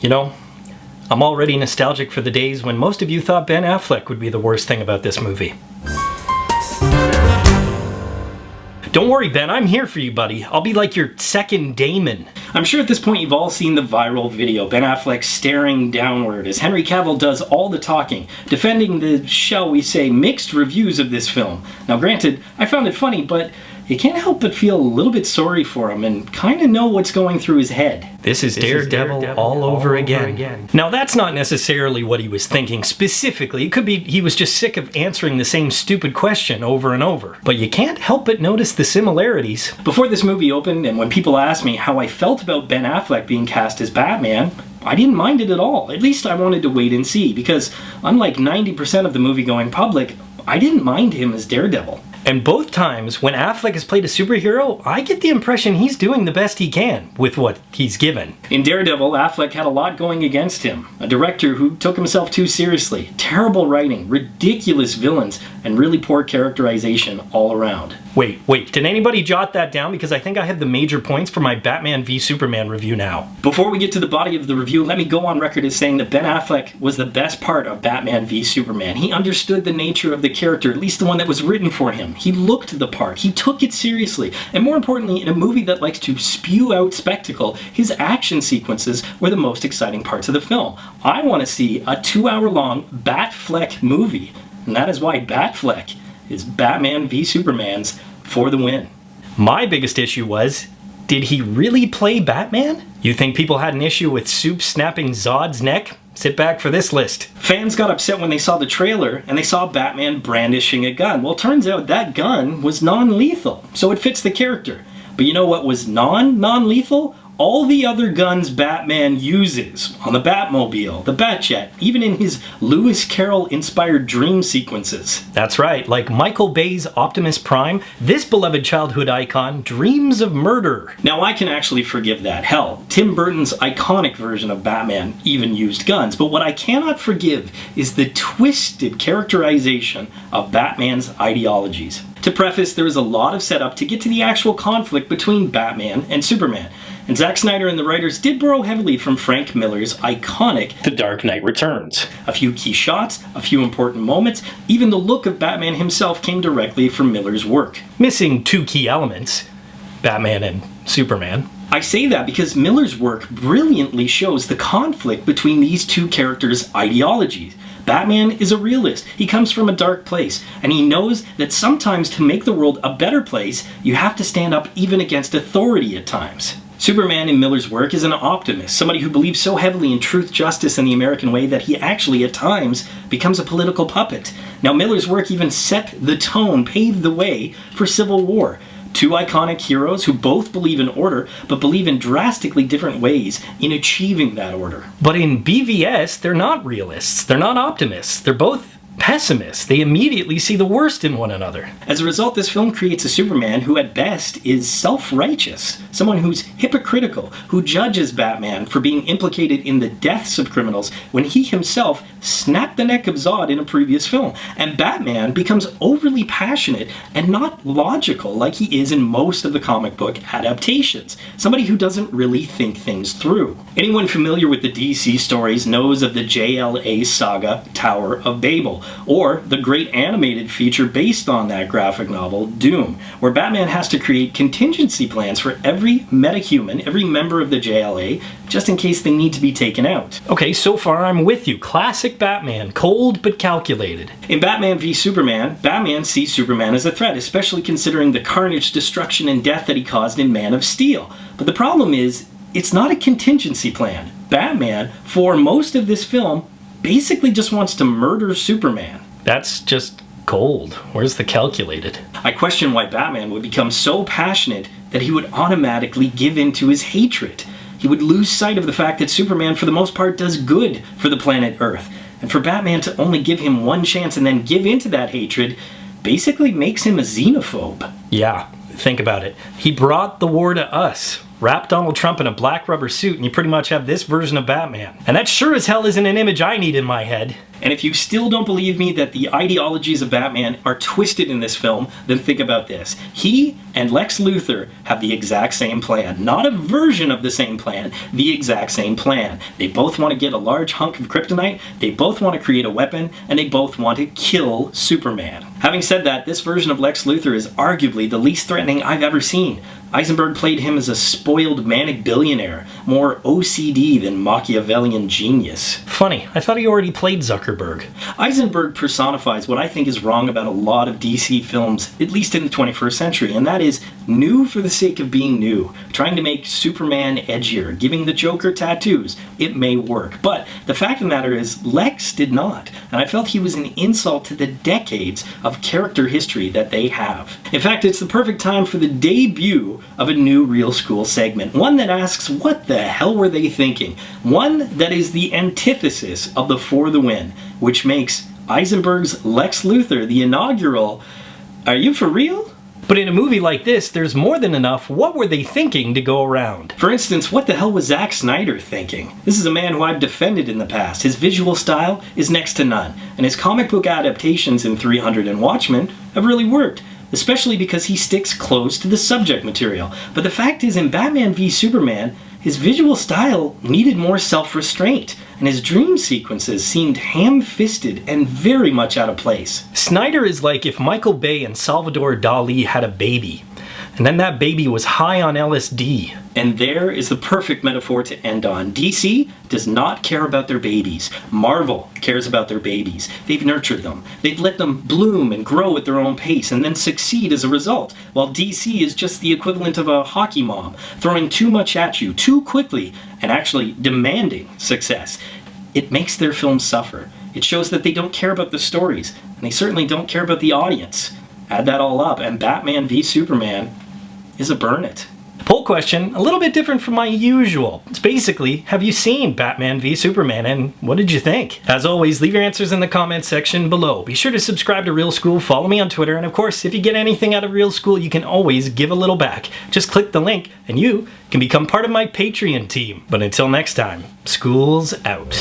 You know, I'm already nostalgic for the days when most of you thought Ben Affleck would be the worst thing about this movie. Don't worry, Ben, I'm here for you, buddy. I'll be like your second Damon. I'm sure at this point you've all seen the viral video, Ben Affleck staring downward as Henry Cavill does all the talking, defending the, shall we say, mixed reviews of this film. Now granted, I found it funny, but you can't help but feel a little bit sorry for him and kind of know what's going through his head. This is Daredevil all over again. Now that's not necessarily what he was thinking specifically. It could be he was just sick of answering the same stupid question over and over. But you can't help but notice the similarities. Before this movie opened, and when people asked me how I felt about Ben Affleck being cast as Batman, I didn't mind it at all. At least I wanted to wait and see, because unlike 90% of the movie-going public, I didn't mind him as Daredevil. And both times, when Affleck has played a superhero, I get the impression he's doing the best he can with what he's given. In Daredevil, Affleck had a lot going against him. A director who took himself too seriously, terrible writing, ridiculous villains, and really poor characterization all around. Wait, did anybody jot that down? Because I think I have the major points for my Batman v Superman review now. Before we get to the body of the review, let me go on record as saying that Ben Affleck was the best part of Batman v Superman. He understood the nature of the character, at least the one that was written for him. He looked the part, he took it seriously, and more importantly, in a movie that likes to spew out spectacle, his action sequences were the most exciting parts of the film. I want to see a 2-hour-long Batfleck movie, and that is why Batfleck is Batman v Superman's for the win. My biggest issue was, did he really play Batman? You think people had an issue with Soup snapping Zod's neck? Sit back for this list. Fans got upset when they saw the trailer and they saw Batman brandishing a gun. Well, it turns out that gun was non-lethal, so it fits the character. But you know what was non-lethal? All the other guns Batman uses on the Batmobile, the Batjet, even in his Lewis Carroll-inspired dream sequences. That's right, like Michael Bay's Optimus Prime, this beloved childhood icon dreams of murder. Now I can actually forgive that. Hell, Tim Burton's iconic version of Batman even used guns, but what I cannot forgive is the twisted characterization of Batman's ideologies. To preface, there is a lot of setup to get to the actual conflict between Batman and Superman. And Zach Snyder and the writers did borrow heavily from Frank Miller's iconic The Dark Knight Returns. A few key shots, a few important moments, even the look of Batman himself came directly from Miller's work. Missing two key elements, Batman and Superman. I say that because Miller's work brilliantly shows the conflict between these two characters' ideologies. Batman is a realist. He comes from a dark place, and he knows that sometimes to make the world a better place, you have to stand up even against authority at times. Superman in Miller's work is an optimist, somebody who believes so heavily in truth, justice, and the American way that he actually, at times, becomes a political puppet. Now, Miller's work even set the tone, paved the way for Civil War. Two iconic heroes who both believe in order, but believe in drastically different ways in achieving that order. But in BVS, they're not realists, they're not optimists, they're both pessimists. They immediately see the worst in one another. As a result, this film creates a Superman who at best is self-righteous, someone who's hypocritical, who judges Batman for being implicated in the deaths of criminals when he himself snapped the neck of Zod in a previous film. And Batman becomes overly passionate and not logical like he is in most of the comic book adaptations. Somebody who doesn't really think things through. Anyone familiar with the DC stories knows of the JLA saga Tower of Babel, or the great animated feature based on that graphic novel, Doom, where Batman has to create contingency plans for every metahuman, every member of the JLA, just in case they need to be taken out. Okay, so far I'm with you. Classic Batman, cold but calculated. In Batman v Superman, Batman sees Superman as a threat, especially considering the carnage, destruction, and death that he caused in Man of Steel. But the problem is, it's not a contingency plan. Batman, for most of this film, basically just wants to murder Superman. That's just cold. Where's the calculated? I question why Batman would become so passionate that he would automatically give in to his hatred. He would lose sight of the fact that Superman, for the most part, does good for the planet Earth. And for Batman to only give him one chance and then give into that hatred basically makes him a xenophobe. Yeah, think about it. He brought the war to us. Wrap Donald Trump in a black rubber suit and you pretty much have this version of Batman. And that sure as hell isn't an image I need in my head. And if you still don't believe me that the ideologies of Batman are twisted in this film, then think about this. He and Lex Luthor have the exact same plan. Not a version of the same plan, the exact same plan. They both want to get a large hunk of kryptonite, they both want to create a weapon, and they both want to kill Superman. Having said that, this version of Lex Luthor is arguably the least threatening I've ever seen. Eisenberg played him as a spoiled manic billionaire, more OCD than Machiavellian genius. Funny, I thought he already played Zuckerberg. Eisenberg personifies what I think is wrong about a lot of DC films, at least in the 21st century, and that is new for the sake of being new. Trying to make Superman edgier, giving the Joker tattoos. It may work, but the fact of the matter is, Lex did not, and I felt he was an insult to the decades of character history that they have. In fact, it's the perfect time for the debut of a new Real School segment. One that asks, what the hell were they thinking? One that is the antithesis of the For the Win, which makes Eisenberg's Lex Luthor the inaugural, are you for real? But in a movie like this, there's more than enough what were they thinking to go around. For instance, what the hell was Zach Snyder thinking? This is a man who I've defended in the past. His visual style is next to none, and his comic book adaptations in 300 and Watchmen have really worked, especially because he sticks close to the subject material. But the fact is, in Batman v Superman, his visual style needed more self-restraint, and his dream sequences seemed ham-fisted and very much out of place. Snyder is like if Michael Bay and Salvador Dali had a baby, and then that baby was high on LSD. And there is the perfect metaphor to end on. DC does not care about their babies. Marvel cares about their babies. They've nurtured them. They've let them bloom and grow at their own pace and then succeed as a result. While DC is just the equivalent of a hockey mom, throwing too much at you too quickly and actually demanding success. It makes their films suffer. It shows that they don't care about the stories, and they certainly don't care about the audience. Add that all up, and Batman v Superman is a burn it. Poll question, a little bit different from my usual. It's basically, have you seen Batman v Superman and what did you think? As always, leave your answers in the comments section below. Be sure to subscribe to Real School, follow me on Twitter, and of course, if you get anything out of Real School, you can always give a little back. Just click the link and you can become part of my Patreon team. But until next time, school's out.